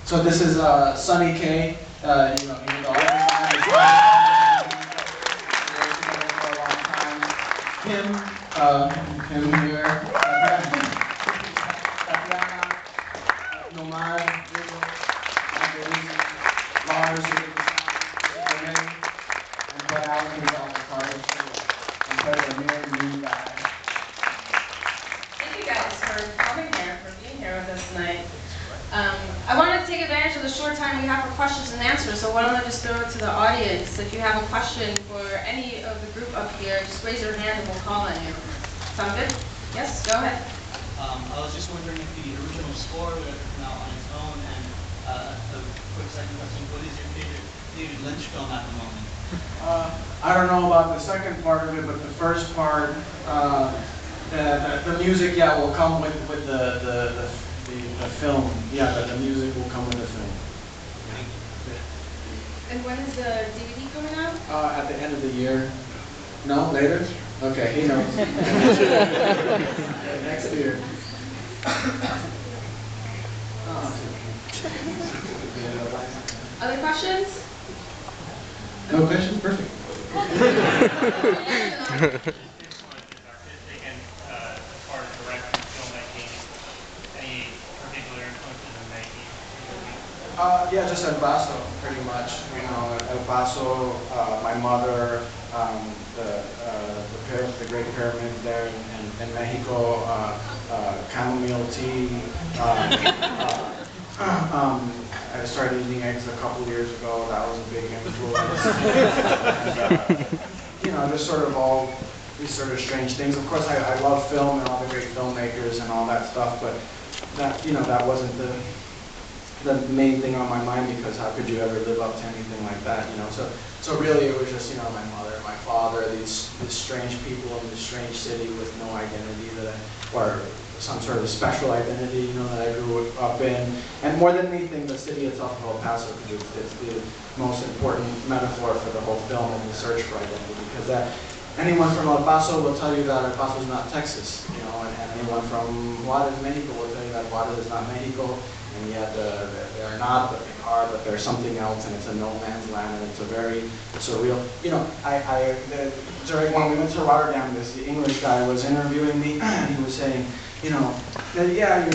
So this is Sonny Kay. You know, he was the artist behind this for a long time. Him here. Tatiana, Nomar Rizo, Rizzi, Lars Berman, and Berman is on the card and Berman, new guy. Thank you guys for coming here, for being here with us tonight. I wanted to take advantage of the short time we have for questions and answers, so why don't I just throw it to the audience. If you have a question for any of the group up here, just raise your hand and we'll call on you. Sound good? Yes, go ahead. I was just wondering if the original score would ever come out on its own, and a quick second question, what is your favorite David Lynch film at the moment? I don't know about the second part of it, but the first part, the music, yeah, will come with the film. Yeah, the music will come with the film. And when is the DVD coming out? At the end of the year. No, later? Okay, he knows. Next year. Other questions? No questions? Perfect. Yeah, just El Paso, pretty much. You know, El Paso, my mother, the Great Pyramid there in Mexico, chamomile tea. I started eating eggs a couple years ago. That was a big influence. And, you know, just sort of all these sort of strange things. Of course, I love film and all the great filmmakers and all that stuff, but that, you know, that wasn't the main thing on my mind, because how could you ever live up to anything like that, you know? So really it was just, you know, my mother, my father, these strange people in this strange city with no identity or some sort of special identity, you know, that I grew up in. And more than anything, the city itself of El Paso, because it's the most important metaphor for the whole film and the search for identity, because anyone from El Paso will tell you that El Paso is not Texas, you know, and anyone from Juarez, Mexico will tell you that Juarez is not Mexico. And yet they're not, but they are, but they're something else, and it's a no man's land, and it's a very surreal. You know, during when we went to Rotterdam, this English guy was interviewing me, and he was saying, you know, that, yeah,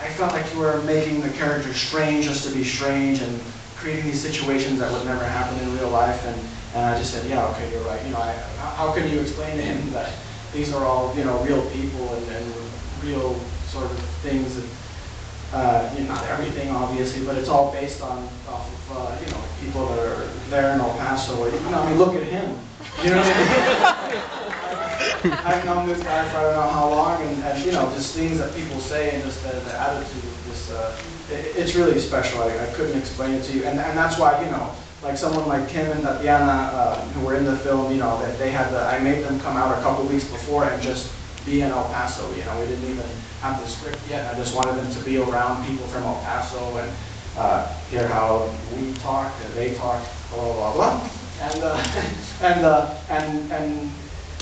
I felt like you were making the character strange just to be strange, and creating these situations that would never happen in real life. And I just said, yeah, okay, you're right. You know, how can you explain to him that these are all, you know, real people and real sort of things that. You know, not everything, obviously, but it's all based off of, you know, people that are there in El Paso. You know, I mean, look at him. You know what I mean? I've known this guy for I don't know how long, and you know, just things that people say and just the attitude, it's really special. I couldn't explain it to you, and that's why, you know, like someone like Kim and Tatiana, who were in the film, you know, that they had I made them come out a couple weeks before and just be in El Paso. You know, we didn't even have the script yet. I just wanted them to be around people from El Paso and hear how we talk and they talk, blah blah blah,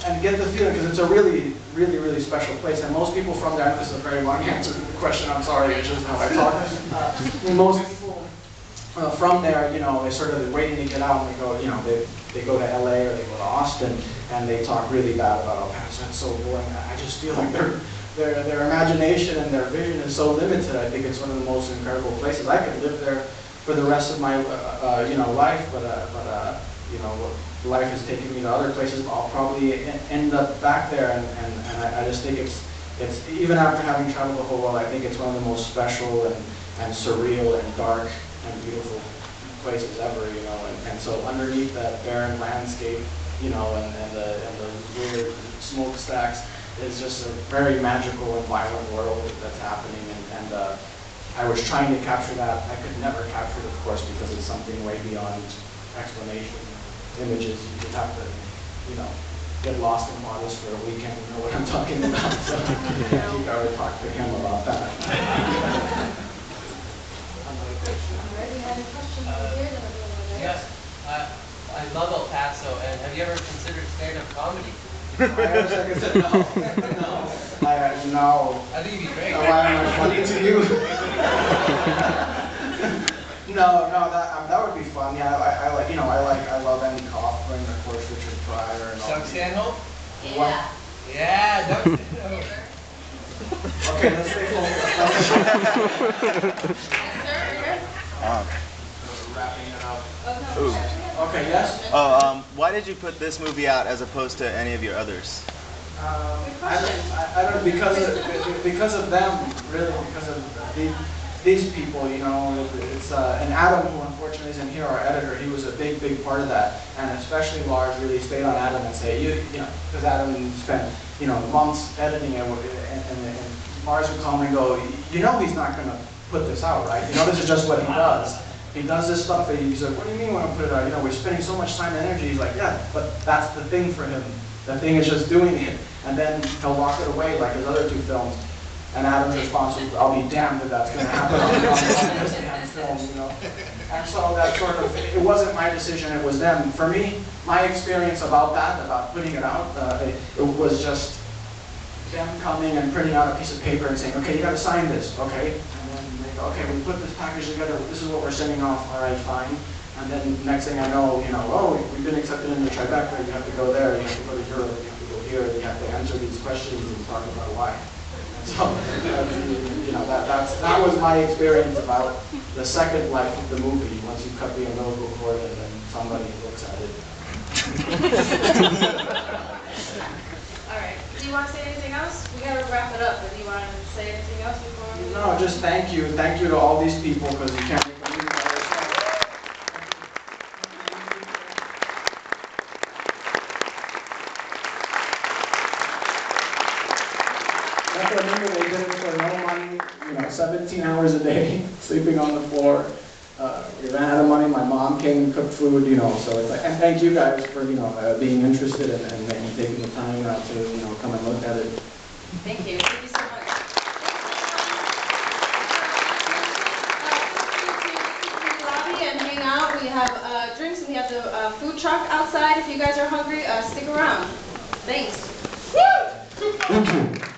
and get the feeling, because it's a really special place. And most people from there, this is a very long answer to the question. I'm sorry, it's just how I talk. Most people from there, you know, they sort of waiting to get out, and they go, you know, they go to LA or they go to Austin, and they talk really bad about El Paso. It's so boring. I just feel like their imagination and their vision is so limited. I think it's one of the most incredible places. I could live there for the rest of my you know, life, but you know, life has taken me to other places. I'll probably end up back there, and I just think it's even after having traveled the whole world, I think it's one of the most special and surreal and dark and beautiful places ever, you know. And so underneath that barren landscape, you know, and the weird smokestacks, is just a very magical and violent world that's happening, and I was trying to capture that. I could never capture it, of course, because it's something way beyond explanation. Images, you just have to, you know, get lost in Juarez for a weekend and know what I'm talking about. So I think I would talk to him about that. Yes, I love El Paso, and have you ever considered stand-up comedy? I wish I could say no. No. I think you'd be great. Why am I funny to you? No, that would be fun. Yeah, I like, I love Andy Kaufman, of course, Richard Pryor, and all. Doug Stanhope? Yeah. Yeah, Doug Stanhope. Okay, let's stay focused. Wrapping it up. Ooh. Okay, yes? Oh, why did you put this movie out as opposed to any of your others? I don't, because of them, really, because of these people, it's, and Adam, who unfortunately isn't here, our editor, he was a big part of that, and especially Lars really stayed on Adam and say, because Adam spent, months editing it, and Lars would call me and go, he's not going to put this out, right? This is just what he does. He does this stuff, and he's like, what do you mean when I put it out? We're spending so much time and energy. He's like, yeah, but that's the thing for him. The thing is just doing it, and then he'll walk it away like his other two films. And Adam's response was, I'll be damned if that's going to happen on this damn film, And so that sort of, it wasn't my decision, it was them. For me, my experience about putting it out, it was just them coming and printing out a piece of paper and saying, okay, you got to sign this, okay? And then they go, okay, we put this package together, this is what we're sending off, all right, fine. And then next thing I know, oh, we've been accepted into Tribeca, you have to go there, you have to go to Europe, you have to go here, you have to answer these questions and talk about why. So, that was my experience about the second life of the movie, once you cut the umbilical cord and then somebody looks at it. All right. Do you want to say anything else? We got to wrap it up, but do you want to say anything else before we... No, just thank you. Thank you to all these people, because you can't make a movie by yourself. That's what I mean, they did it for no money, 17 hours a day, sleeping on the floor. We ran out of money, my mom came and cooked food, so it's like, and thank you guys for, being interested and taking the time to, come and look at it. Thank you. Thank you so much. Lobby and hang out. We have drinks and we have the food truck outside. If you guys are hungry, stick around. Thanks. Woo! Thank you.